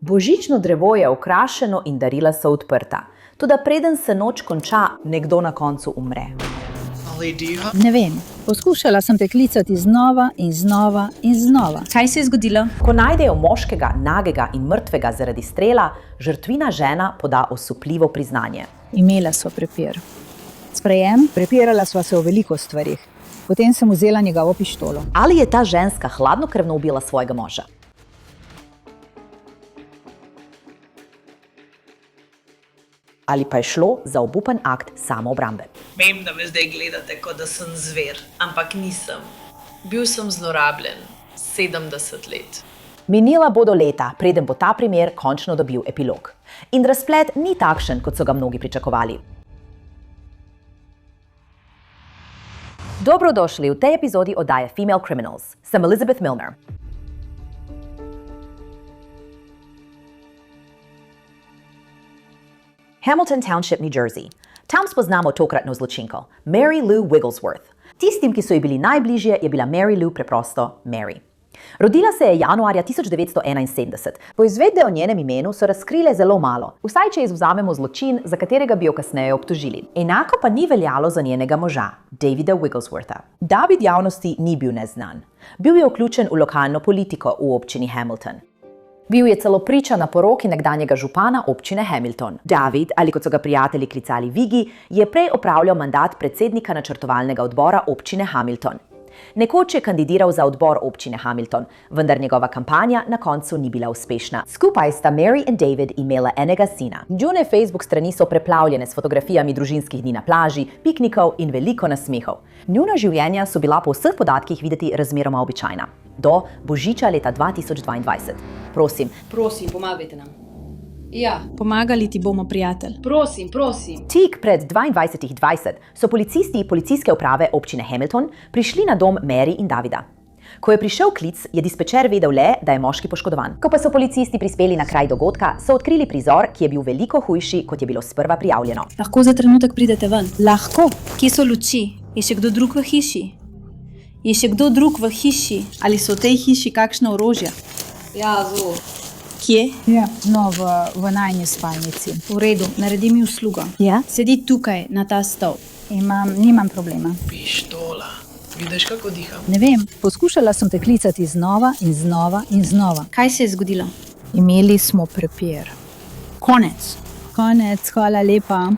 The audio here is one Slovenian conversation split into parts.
Božično drevo je okrašeno in darila so odprta. Toda preden se noč konča, nekdo na koncu umre. Ne vem, poskušala sem te klicati znova in znova in znova. Kaj se je zgodilo? Ko najdejo moškega, nagega in mrtvega zaradi strela, žrtvina žena poda osupljivo priznanje. Imela sva prepir. Sprejem, prepirala sva se o veliko stvarih. Potem sem vzela njegovo pištolo. Ali je ta ženska hladnokrvno ubila svojega moža? Ali pa je šlo za obupen akt samoobrambe? Vem, da me zdaj gledate, kot da sem zver, ampak nisem. Bil sem zlorabljen 70 let. Minila bodo leta, preden bo ta primer končno dobil epilog. In razplet ni takšen, kot so ga mnogi pričakovali. Dobrodošli v tej epizodi oddaje Female Criminals. Sem Elizabeth Milner. Hamilton Township, New Jersey. Tam spoznamo tokratno zločinko, Mary Lou Wigglesworth. Tistim, ki so ji bili najbližje, je bila Mary Lou preprosto Mary. Rodila se je januarja 1971. Po izvedbe o njenem imenu so razkrile zelo malo, vsaj če izvzamemo zločin, za katerega bi jo kasneje obtožili. Enako pa ni veljalo za njenega moža, Davida Wiggleswortha. David javnosti ni bil neznan. Bil je vključen v lokalno politiko v občini Hamilton. Bil je celo priča na poroki nekdanjega župana občine Hamilton. David, ali kot so ga prijatelji klicali Vigi, je prej opravljal mandat predsednika načrtovalnega odbora občine Hamilton. Nekoč je kandidiral za odbor občine Hamilton, vendar njegova kampanja na koncu ni bila uspešna. Skupaj sta Mary in David imela enega sina. Njune Facebook strani so preplavljene s fotografijami družinskih dni na plaži, piknikov in veliko nasmehov. Njuna življenja so bila po vseh podatkih videti razmeroma običajna. Do božiča leta 2022. Prosim, pomagajte nam. Ja, Pomagali ti bomo, prijatelj. prosim. tik pred 22:20 so policisti policijske uprave občine Hamilton prišli na dom Mary in Davida. Ko je prišel klic, je dispečer vedel le, da je moški poškodovan. Ko pa so policisti prispeli na kraj dogodka, so odkrili prizor, ki je bil veliko hujši, kot je bilo sprva prijavljeno. Lahko za trenutek pridete ven? Lahko. Kje so luči? Je še kdo drug v hiši? Je še kdo drug v hiši? Ali so v tej hiši kakšna orožja? Ja, zelo. Kje? Ja. No, v najni spalnici. V redu, naredi mi uslugo. Ja? Sedi tukaj, na ta stol. Nimam problema. Pištola. Vidiš, kako diham? Ne vem, poskušala sem te klicati znova in znova in znova. Kaj se je zgodilo? Imeli smo prepir. Konec. Konec, hvala lepa.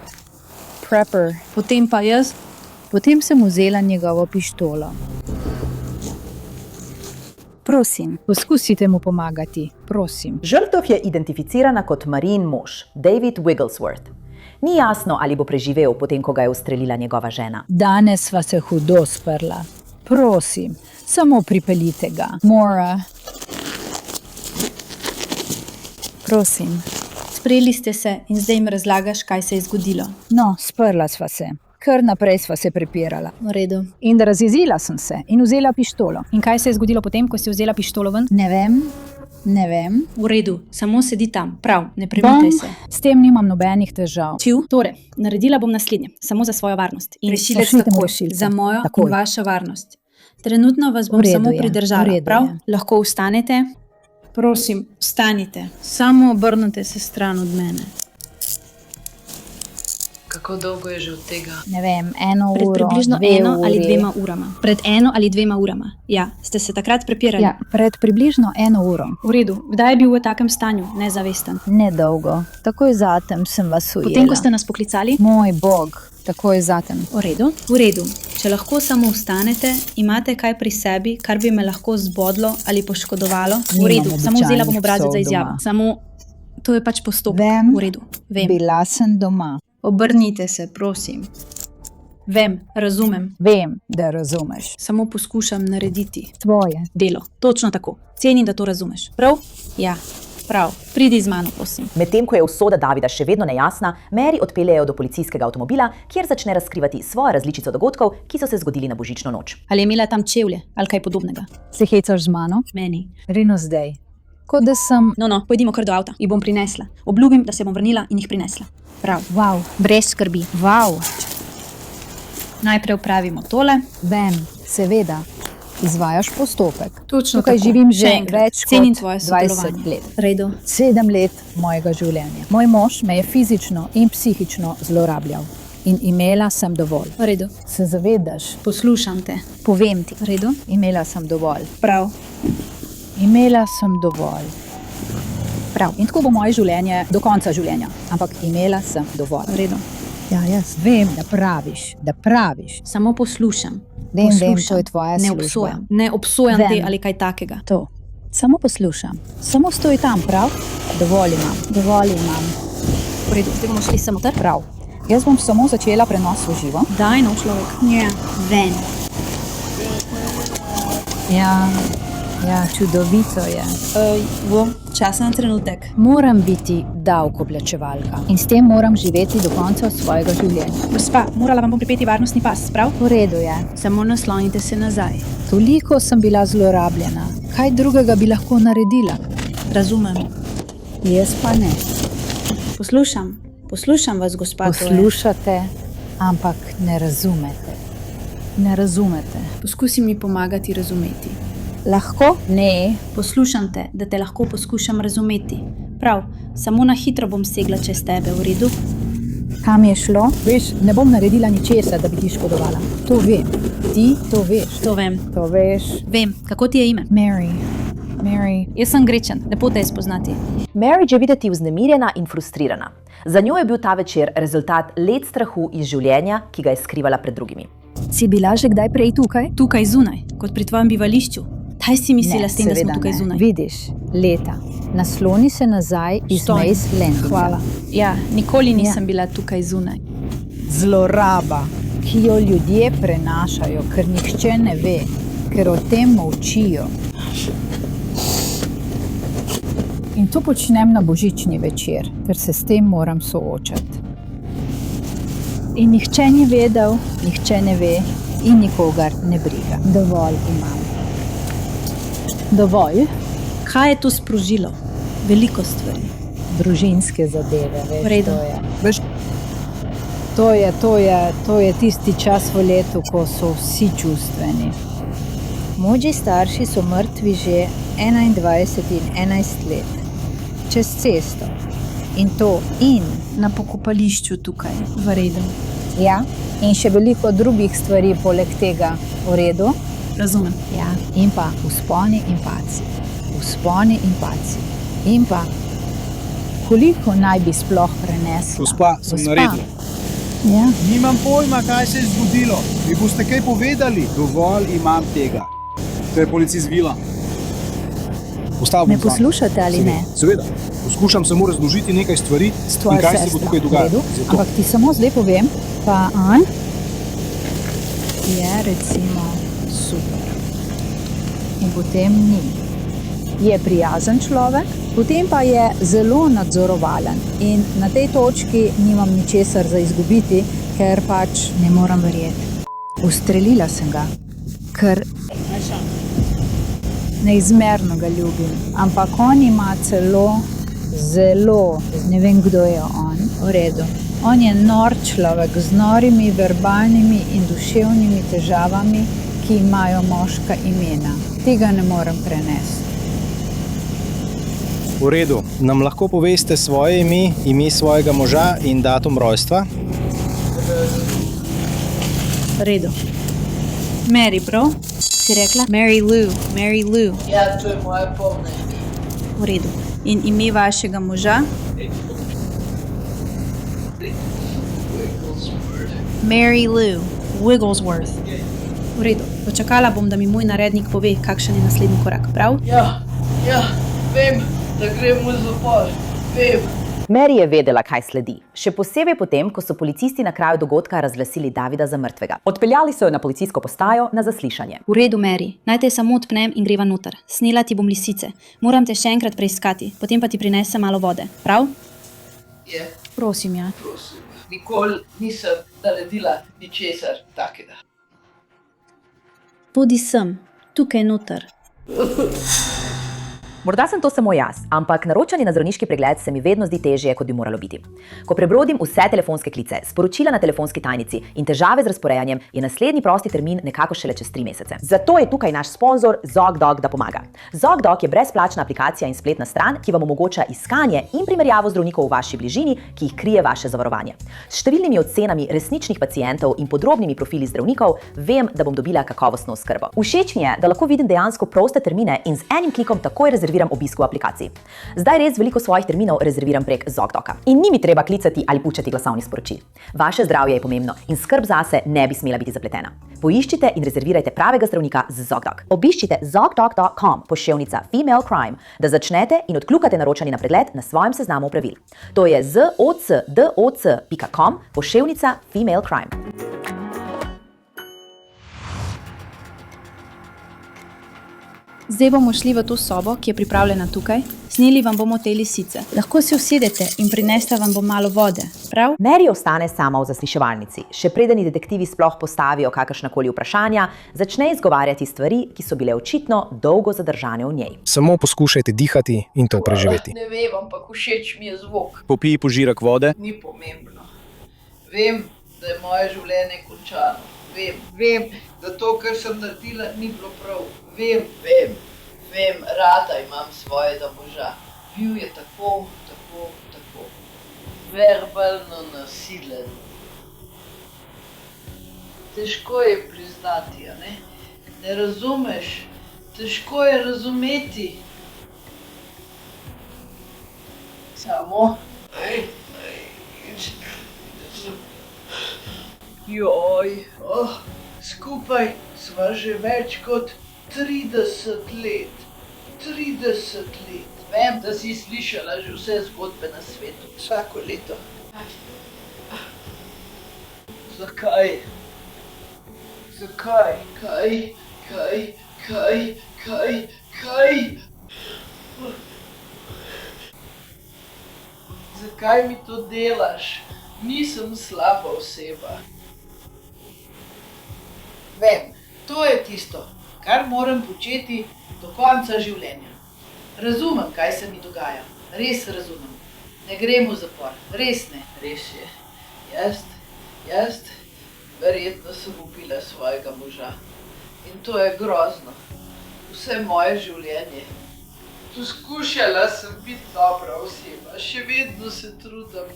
Prepper. Potem pa jaz? Potem sem vzela njegovo pištolo. Prosim, poskusite mu pomagati, prosim. Žrtev je identificirana kot Marin mož, David Wigglesworth. Ni jasno, ali bo preživel, potem ko ga je ustrelila njegova žena. Danes sva se hudo sprla. Prosim, samo pripeljite ga. Mora. Prosim. Sprejeli ste se in zdaj jim razlagaš, kaj se je zgodilo. No, sprla sva se. Kar naprej sva se prepirala. V redu. In razjezila sem se in vzela pištolo. In kaj se je zgodilo potem, ko si vzela pištolo ven? Ne vem. V redu, samo sedi tam. Prav, ne premikaj se. S tem nimam nobenih težav. Torej, naredila bom naslednje, samo za svojo varnost. In rešilec Pošljite mu takoj, rešilca. za mojo Takoj. in vašo varnost. Trenutno vas bom V redu samo je, pridržala, v redu prav? je. Lahko vstanete? Prosim, vstanite. Samo obrnite se stran od mene. Kako dolgo je že od tega? Ne vem, 1 Pred uro, približno 2 1 ali uri. 2 urama. Pred 1 ali 2 urama. Ja, ste se takrat prepirali? Ja, pred približno 1 uro. V redu, kdaj je bil v takem stanju, nezavesten? Nedolgo. Takoj zatem sem vas ujela. Potem, ko ste nas poklicali? Moj bog, takoj zatem. V redu. V redu. Če lahko samo vstanete, imate kaj pri sebi, kar bi me lahko zbodlo ali poškodovalo? V redu, Nimam samo vzela bom običajnih obrazec psov za izjavo. doma. Samo, to je pač postopek. Vem. V redu, vem. Bila sem doma. Obrnite se, prosim. Vem, razumem. Vem, da razumeš. Samo poskušam narediti Tvoje. delo. Točno tako. Cenim, da to razumeš. Prav? Ja, prav. Pridi z mano, prosim. Medtem ko je usoda Davida še vedno nejasna, Mary odpeljejo do policijskega avtomobila, kjer začne razkrivati svojo različico dogodkov, ki so se zgodili na božično noč. Ali je imela tam čevlje ali kaj podobnega? Se hecaš z mano? Meni. Rino zdaj. Kot da sem... No, pojdimo kar do avta. Jih bom prinesla. Obljubim, da se bom vrnila in jih prinesla. Prav. Wow, Brez skrbi. wow. Najprej opravimo tole. Vem, seveda. izvajaš postopek. Točno Tukaj tako. živim Še že enkrat, več cenim kot tvoje 20 sodelovanje. let. Redu. 7 let mojega življenja. Moj mož me je fizično in psihično zlorabljal in imela sem dovolj. Redu. Se zavedaš? Poslušam te. Povem ti. Redu. Imela sem dovolj. Prav. Imela sem dovolj. Prav. In tako bo moje življenje do konca življenja. Ampak imela sem dovolj. Redu. Ja, jaz vem, da praviš. Samo poslušam. Vem, Poslušam. to je tvoja Ne služba. obsojam. Ne obsojam Vem. te ali kaj takega. To. Samo poslušam. Samo stoj tam, prav? Dovolj imam. V redu. Zdaj bomo šli samo ter. Prav. Jaz bom samo začela prenos v živo. Daj no, človek. Ja. Ven. Ja, čudovito je. Čas na trenutek. Moram biti davkoplačevalka in s tem moram živeti do konca svojega življenja. Gospa, morala vam bom pripeti varnostni pas, prav? V redu je. Samo naslonite se nazaj. Toliko sem bila zlorabljena. Kaj drugega bi lahko naredila? Razumem. Jaz pa ne. Poslušam vas, gospa. Poslušate, ampak ne razumete. Ne razumete. Poskusi mi pomagati razumeti. Lahko? Ne. Poslušam te, da te lahko poskušam razumeti. Prav, samo na hitro bom segla čez tebe, v redu? Kam je šlo? Veš, ne bom naredila ničesar, da bi ti škodovala. To vem. Ti to veš. To vem. To veš. Vem, kako ti je ime? Mary. Jaz sem Grečan, lepo te je spoznati. Mary je videti vznemirjena in frustrirana. Za njo je bil ta večer rezultat let strahu iz življenja, ki ga je skrivala pred drugimi. Si bila že kdaj prej tukaj? Tukaj zunaj, kot pri tvojem bivališču. Kaj si mislila s tem, da smo tukaj zunaj? Vidiš, leta. Nasloni se nazaj iz Maze Landinga. Hvala. Ja, nikoli nisem bila tukaj zunaj. Zloraba, ki jo ljudje prenašajo, ker nihče ne ve, ker o tem molčijo. In to počnem na božični večer, ker se s tem moram soočati. In nihče ni vedel, nihče ne ve in nikogar ne briga. Dovolj imam. Dovolj? Kaj je to sprožilo? Veliko stvari. Družinske zadeve, veš, V redu. to je. Veš, to je tisti čas v letu, ko so vsi čustveni. Moji starši so mrtvi že 21 in 11 let. Čez cesto. In to Na pokopališču tukaj, v redu. Ja, in še veliko drugih stvari poleg tega. V redu? Razumem. Ja, in pa vzponi in padci. Vzponi in padci. In pa, koliko naj bi sploh prenesla? Gospa, sem naredil. Ja. Nimam pojma, kaj se je zgodilo. Vi boste kaj povedali? Dovolj imam tega. To je policist Vila. Me poslušate ali ne? Seveda. Poskušam samo razložiti nekaj stvari S in tvojo kaj se bo sestro. tukaj V dogajalo. redu? Zato. Ampak ti samo zdaj povem, pa An je recimo super. In potem ni. Je prijazen človek, potem pa je zelo nadzorovalen. In na tej točki nimam ničesar za izgubiti, ker pač ne moram verjeti. Ustrelila sem ga, ker neizmerno ga ljubim. Ampak on ima zelo, ne vem, kdo je on, v redu. On je nor človek z norimi verbalnimi in duševnimi težavami, ki imajo moška imena. Tega ne morem prenesti. V redu, nam lahko poveste svoje ime svojega moža in datum rojstva? V redu. Mary, prav? Si rekla? Mary Lou. Ja, to je moje polno ime. V redu. In ime vašega moža? Mary Lou Wigglesworth. V redu. Počakala bom, da mi moj narednik pove, kakšen je naslednji korak, prav? Ja, vem, da grem v zapor. Vem. Mary je vedela, kaj sledi. Še posebej potem, ko so policisti na kraju dogodka razglasili Davida za mrtvega. Odpeljali so jo na policijsko postajo na zaslišanje. V redu, Mary. Naj te samo odpnem in greva noter. Snela ti bom lisice. Moram te še enkrat preiskati, potem pa ti prinesem malo vode. Prav? Je, Prosim, ja. prosim. Nikoli nisem naredila ničesar takega. Podi sem, tukaj noter. Morda sem to samo jaz, ampak naročanje na zdravniški pregled se mi vedno zdi težje, kot bi moralo biti. Ko prebrodim vse telefonske klice, sporočila na telefonski tajnici in težave z razporejanjem, je naslednji prosti termin nekako šele čez 3 mesece. Zato je tukaj naš sponzor ZocDoc, da pomaga. ZocDoc je brezplačna aplikacija in spletna stran, ki vam omogoča iskanje in primerjavo zdravnikov v vaši bližini, ki jih krije vaše zavarovanje. S številnimi ocenami resničnih pacientov in podrobnimi profili zdravnikov vem, da bom dobila kakovostno oskrbo. Všeč mi je, da lahko vidim dejansko proste termine in z enim klikom takoj rezerviram obisk v aplikaciji. Zdaj res veliko svojih terminov rezerviram prek ZocDoca. In ni mi treba klicati ali puščati glasovnih sporočil. Vaše zdravje je pomembno in skrb zase ne bi smela biti zapletena. Poiščite in rezervirajte pravega zdravnika z ZocDoc. Obiščite zocdoc.com/female crime, da začnete in odkljukate naročanje na pregled na svojem seznamu opravil. To je zocdoc.com/female crime. Zdaj bomo šli v to sobo, ki je pripravljena tukaj. Sneli vam bomo te lisice. Lahko se usedete in prinesla vam bom malo vode, prav? Mary ostane sama v zasliševalnici. Še preden ji detektivi sploh postavijo kakršnakoli vprašanja, začne izgovarjati stvari, ki so bile očitno dolgo zadržane v njej. Samo poskušajte dihati in to preživeti. Ne vem, ampak všeč mi je zvok. Popij požirek vode. Ni pomembno. Vem, da je moje življenje končano. Vem, da to, kar sem naredila, ni bilo prav. Vem, rada imam svojega moža. Bil je tako. Verbalno nasilen. Težko je priznati, a ne? Ne razumeš. Težko je razumeti. Samo. Skupaj sva že več kot 30 let. 30 let. Vem, da si slišala že vse zgodbe na svetu. Vsako leto. Zakaj? Kaj? Zakaj mi to delaš? Nisem slaba oseba. Vem, to je tisto, kar moram početi do konca življenja. Razumem, kaj se mi dogaja. Res razumem. Ne grem v zapor. Res ne. Res je. Jaz verjetno sem ubila svojega moža. In to je grozno. Vse moje življenje. Poskušala sem biti dobra oseba. Še vedno se trudim.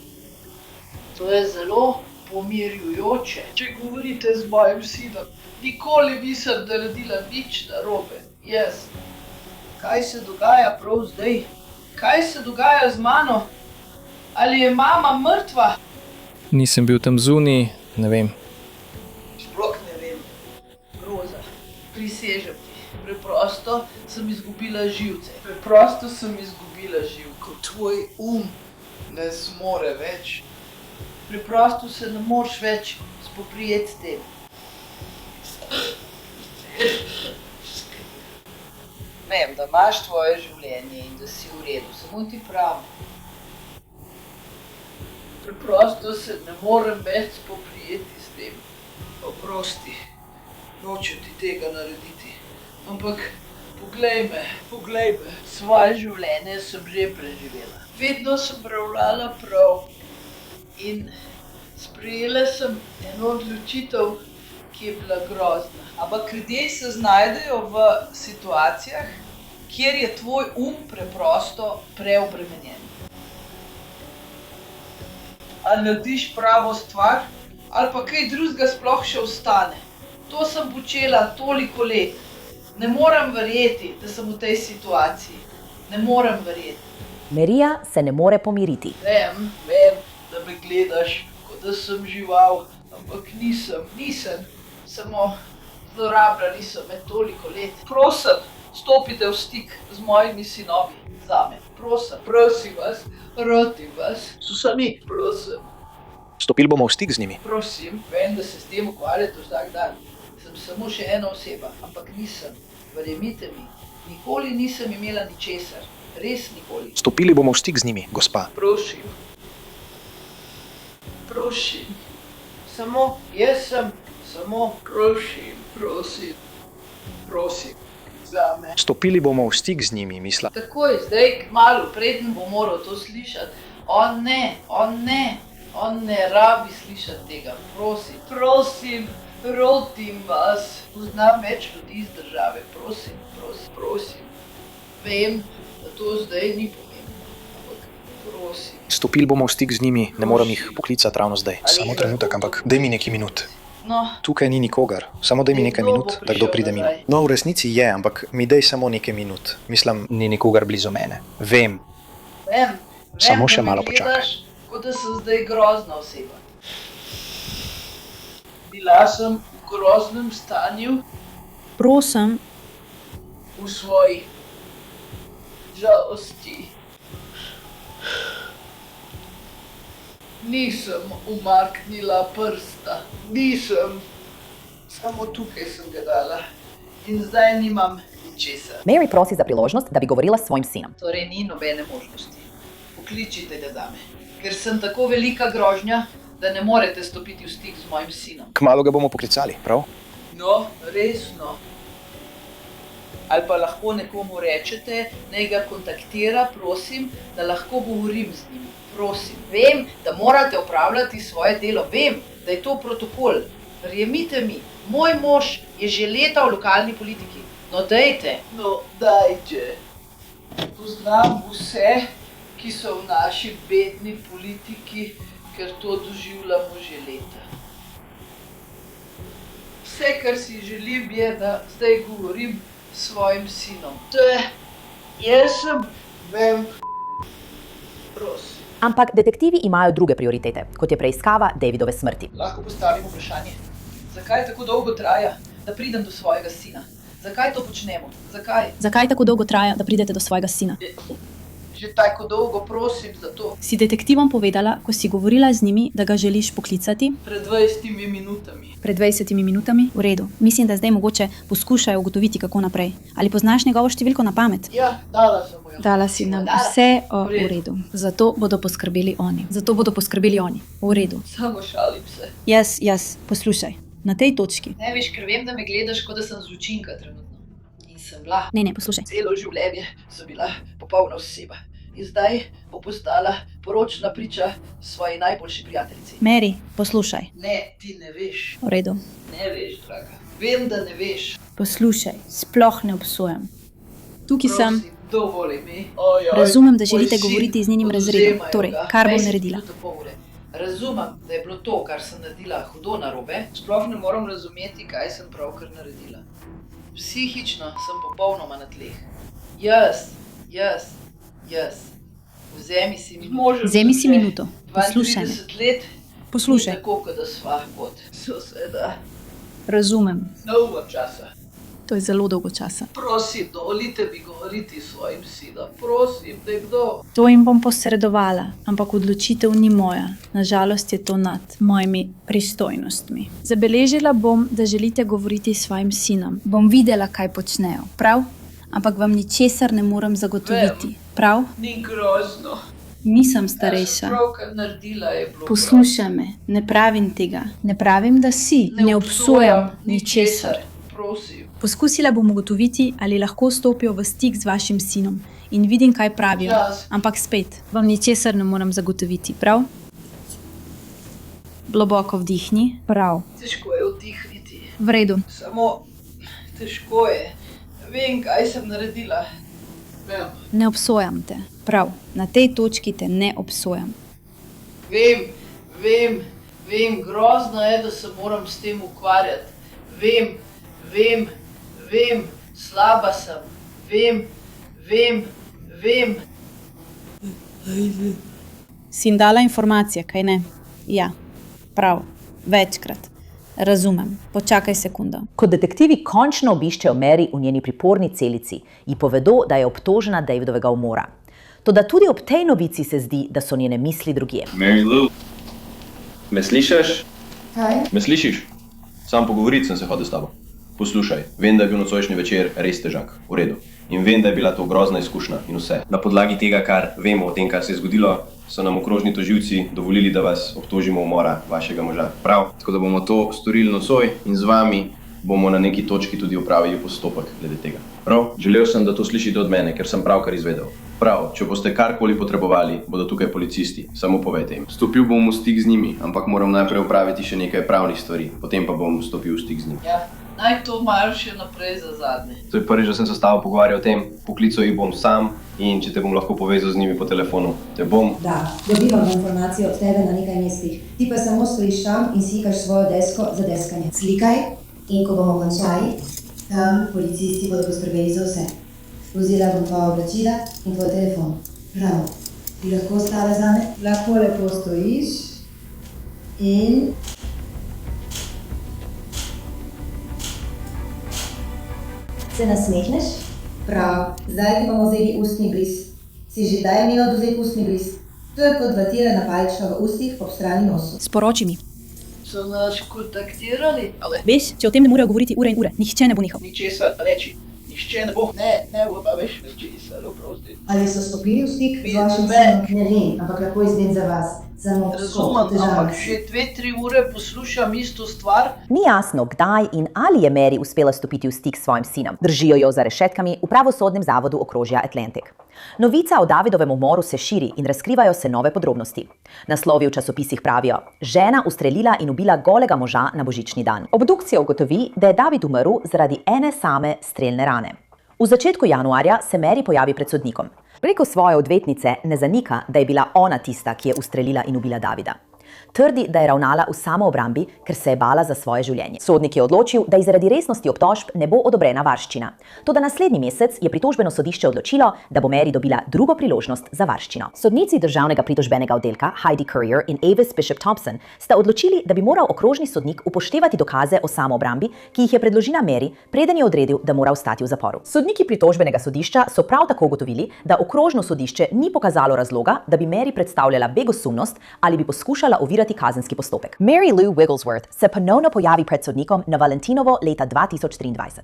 To je zelo pomirjujoče. Če govorite z mojim sinom, nikoli nisem naredila nič narobe. Jaz. Kaj se dogaja prav zdaj? Kaj se dogaja z mano? Ali je mama mrtva? Nisem bil tam zunaj, ne vem. Sploh ne vem. Roza, prisežem ti. Preprosto sem izgubila živce. Ko tvoj ne zmore več. Preprosto se ne moreš več spoprijeti s tem. Vem, da imaš tvoje življenje in da si v redu, samo ti pravim. Preprosto se ne morem več spoprijeti s tem. Oprosti, nočem ti tega narediti. Ampak poglej me. Svoje življenje sem že preživela. Vedno sem ravnala prav. In sprejela sem eno odločitev, ki je bila grozna. Ampak ljudje se znajdejo v situacijah, kjer je tvoj preprosto preobremenjen. Ali narediš pravo stvar, ali pa kaj drugega sploh še ostane. To sem počela toliko let. Ne morem verjeti, da sem v tej situaciji. Ne morem verjeti. Marija se ne more pomiriti. Vem, da me gledaš, kot da sem žival, ampak nisem. Samo zlorabljali so me toliko let. Prosim, stopite v stik z mojimi sinovi zame. Prosim vas, roti vas, so sami, prosim. Stopili bomo v stik z njimi. Prosim, vem, da se s tem ukvarjate vsak dan. Sem samo še ena oseba, ampak nisem. Verjemite mi, nikoli nisem imela ničesar. Res nikoli. Stopili bomo v stik z njimi, gospa. Prosim. Samo, jaz sem, samo, prosim. zame. Stopili bomo v stik z njimi, mislim. Takoj, zdaj, malo preden bo moral to slišati. On ne rabi slišati tega. Prosim, rotim vas. Poznam več ljudi iz države. Prosim. Vem, da to zdaj ni pomembno, ampak prosim. Stopili bomo v stik z njimi, ne morem jih poklicati ravno zdaj. Samo trenutek, ampak daj mi nekaj minut. No, Tukaj ni nikogar, samo daj mi nekaj Kdo bo minut, da kdo prišel pride mimo. nazaj? No, v resnici je, ampak mi daj samo nekaj minut. Mislim, ni nikogar blizu mene. Vem. vem, Samo da še me malo počakaj. gledaš, kot da sem zdaj grozna oseba. Bila sem v groznem stanju Prosim, v svoji žalosti. Nisem umaknila prsta, nisem. Samo tukaj sem ga dala in zdaj nimam ničesar. Mary prosi za priložnost, da bi govorila s svojim sinom. Torej ni nobene možnosti. Pokličite ga zame, ker sem tako velika grožnja, da ne morete stopiti v stik z mojim sinom. Kmalu ga bomo poklicali, prav? No, resno. Ali pa lahko nekomu rečete, naj ga kontaktira, prosim, da lahko govorim z njim. Prosim, vem, da morate opravljati svoje delo, vem, da je to protokol. Verjemite mi, moj mož je že leta v lokalni politiki. No, dajte. No, dajte. Poznam vse, ki so v naši bedni politiki, ker to doživljamo že leta. Vse, kar si želim, je, da zdaj govorim s svojim sinom. Jaz sem, vem, prosim. Ampak detektivi imajo druge prioritete, kot je preiskava Davidove smrti. Lahko postavim vprašanje. Zakaj tako dolgo traja, da pridem do svojega sina? Zakaj to počnemo? Zakaj? zakaj tako dolgo traja, da pridete do svojega sina? Že tako dolgo prosim za to. Si detektivom povedala, ko si govorila z njimi, da ga želiš poklicati? Pred 20 minutami. Pred 20 minutami? V redu. Mislim, da zdaj mogoče poskušajo ugotoviti, kako naprej. Ali poznaš njegovo številko na pamet? Ja, dala sem mu jo. Dala si nam vse v redu. Zato bodo poskrbeli oni. V redu. Samo šalim se. Jaz, poslušaj. Na tej točki. Ne veš, ker vem, da me gledaš, kot da sem zločinka trenutno. In sem bila. Ne, poslušaj. Celo življenje sem bila popolna oseba. In zdaj bo postala poročna priča svoji najboljši prijateljici. Mary, poslušaj. Ne, ti ne veš. V redu. Ne veš, draga. Vem, da ne veš. Poslušaj, sploh ne obsojam. Tukaj sem. Prosim, dovoli mi. Razumem, da želite govoriti z njenim razredom. Torej, kar bom naredila? Razumem, da je bilo to, kar sem naredila, hudo narobe. Sploh ne morem razumeti, kaj sem pravkar naredila. Psihično sem popolnoma na tleh. Jaz. Vzemi si minuto. Vzemi si minuto. Poslušaj me. 32 let. Poslušaj. Ni tako, kot da sva kot soseda. Razumem. Dolgo časa. To je zelo dolgo časa. Prosim, dovolite mi govoriti s svojim sinom. Prosim, nekdo. To jim bom posredovala, ampak odločitev ni moja. Nažalost je to nad mojimi pristojnostmi. Zabeležila bom, da želite govoriti s svojim sinom. Bom videla, kaj počnejo, prav? Ampak vam ničesar ne morem zagotoviti, prav? Ni grozno. Nisem starejša. Pravkar naredila je bilo. Poslušaj me, ne pravim tega. Ne pravim, da si. Ne obsojam ničesar. Prosim. Poskusila bom ugotoviti, ali lahko stopijo v stik z vašim sinom in vidim, kaj pravijo. Ampak spet, vam ničesar ne morem zagotoviti, prav? Globoko vdihni. Prav. Težko je vdihniti. V redu. Samo težko je. Vem, kaj sem naredila. Vem. Ne obsojam te. Prav. Na tej točki te ne obsojam. Vem. Grozno je, da se moram s tem ukvarjati. Vem. Slaba sem. Vem. Si jim dala informacije, kaj ne? Ja. Prav. Večkrat. Razumem. Počakaj sekundo. Ko detektivi končno obiščejo Mary v njeni priporni celici, ji povedo, da je obtožena Davidovega umora. Toda tudi ob tej novici se zdi, da so njene misli drugje. Mary Lou, me slišiš? Kaj? Me slišiš? Sam pogovoriti sem se hodil s tabo. Poslušaj, vem, da je bil nocojšnji večer res težak, v redu. In vem, da je bila to grozna izkušnja in vse. Na podlagi tega, kar vemo o tem, kar se je zgodilo, so nam okrožni tožilci dovolili, da vas obtožimo umora vašega moža. Prav, tako da bomo to storili nocoj in z vami bomo na neki točki tudi opravili postopek glede tega. Prav, želel sem, da to slišite od mene, ker sem pravkar izvedel. Prav, če boste karkoli potrebovali, bodo tukaj policisti, samo povejte jim. Stopil bom v stik z njimi, ampak moram najprej opraviti še nekaj pravnih stvari, potem pa bom stopil v stik z njimi. Ja, naj to imajo še naprej za zadnje. To je prvič, da sem se s tabo pogovarjal o tem, poklical jih bom sam in če te bom lahko povezal z njimi po telefonu, te bom. Da, dobivam informacije od tebe na nekaj mestih. Ti pa samo stojiš tam in sikaš svojo desko za deskanje. Slikaj in ko bomo končali, tam policisti bodo poskrbeli za vse. Vzela bom tvoja oblačila in tvoj telefon. Prav, bi lahko ostala zame? Lahko lepo stojiš in... Se nasmehneš? Prav, zdaj ti bomo vzeli ustni bris. Si že kdaj imela odvzeti ustni bris? To je kot vatirana palička v ustih ob strani nosu. Sporoči mi. So nas kontaktirali? Ale, Veš, če o tem ne morejo govoriti ure in ure, nihče ne bo nehal. ničesar reči. Nihče ne bo. Ne bo pa več ničesar, oprosti. Ali so stopili v stik z Ne. vašim sinom? Ne vem, ampak lahko izvem za vas. Samo Razumem, ampak še 2-3 ure poslušam isto stvar. Ni jasno, kdaj in ali je Mary uspela stopiti v stik s svojim sinom. Držijo jo za rešetkami v pravosodnem zavodu okrožja Atlantic. Novica o Davidovem umoru se širi in razkrivajo se nove podrobnosti. Naslovi v časopisih pravijo: žena ustrelila in ubila golega moža na božični dan. Obdukcija ugotovi, da je David umrl zaradi ene same strelne rane. V začetku januarja se Mary pojavi pred sodnikom. Preko svoje odvetnice ne zanika, da je bila ona tista, ki je ustrelila in ubila Davida. Trdi, da je ravnala v samoobrambi, ker se je bala za svoje življenje. Sodnik je odločil, da ji zaradi resnosti obtožb ne bo odobrena varščina. Toda naslednji mesec je pritožbeno sodišče odločilo, da bo Mary dobila drugo priložnost za varščino. Sodnici državnega pritožbenega oddelka Heidi Currier in Avis Bishop Thompson sta odločili, da bi moral okrožni sodnik upoštevati dokaze o samoobrambi, ki jih je predložila Mary, preden je odredil, da mora ostati v zaporu. Sodniki pritožbenega sodišča so prav tako ugotovili, da okrožno sodišče ni pokazalo razloga, da bi Mary predstavljala begosumnost ali bi poskušala ovirati kazenski postopek. Mary Lou Wigglesworth se ponovno pojavi pred sodnikom na Valentinovo leta 2023.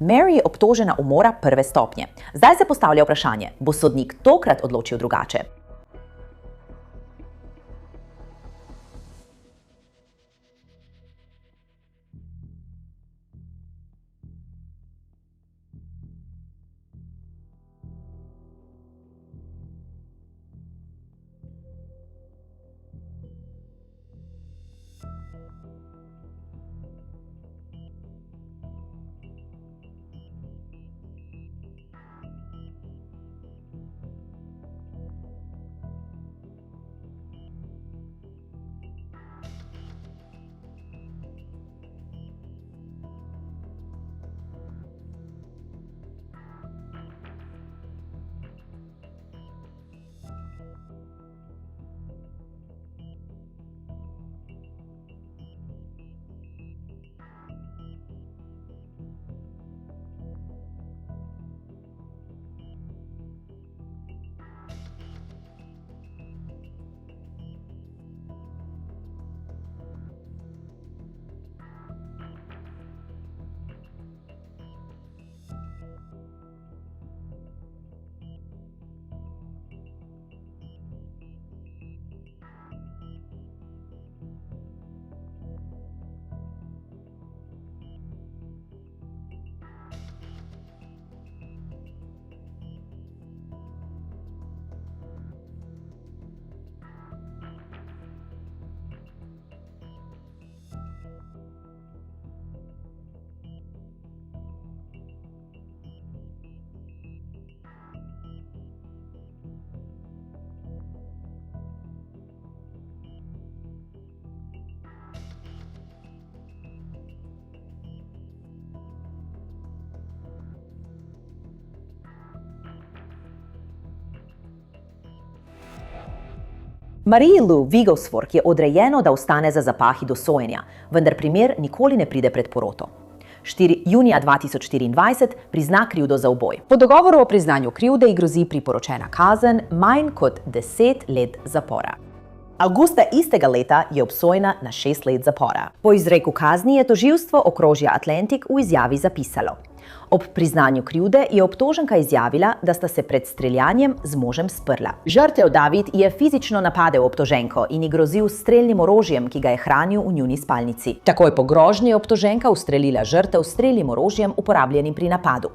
Mary je obtožena umora prve stopnje. Zdaj se postavlja vprašanje, bo sodnik tokrat odločil drugače? Marie Lou Wigglesworth je odrejeno, da ostane za zapahi do sojenja, vendar primer nikoli ne pride pred poroto. Junija 2024 prizna krivdo za uboj. Po dogovoru o priznanju krivde ji grozi priporočena kazen manj kot 10 let zapora. Avgusta istega leta je obsojena na 6 let zapora. Po izreku kazni je tožilstvo okrožja Atlantic v izjavi zapisalo: ob priznanju krivde je obtoženka izjavila, da sta se pred streljanjem z možem sprla. Žrtev David je fizično napadel obtoženko in ji grozil s strelnim orožjem, ki ga je hranil v njuni spalnici. Takoj po grožnji je obtoženka ustrelila žrtev s strelnim orožjem, uporabljenim pri napadu.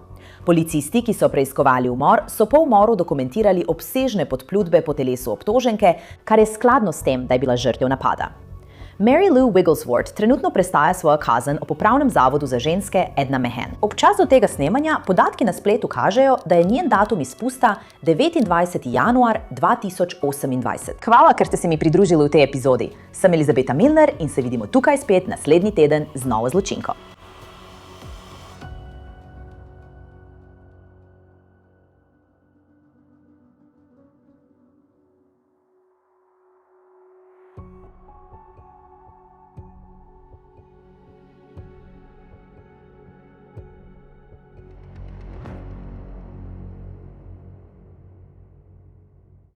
Policisti, ki so preiskovali umor, so po umoru dokumentirali obsežne podplutbe po telesu obtoženke, kar je skladno s tem, da je bila žrtev napada. Mary Lou Wigglesworth trenutno prestaja svojo kazen ob Upravnem zavodu za ženske Edna Mehen. Ob času tega snemanja podatki na spletu kažejo, da je njen datum izpusta 29. januar 2028. Hvala, ker ste se mi pridružili v tej epizodi. Sem Elizabeta Milner in se vidimo tukaj spet naslednji teden z novo zločinko.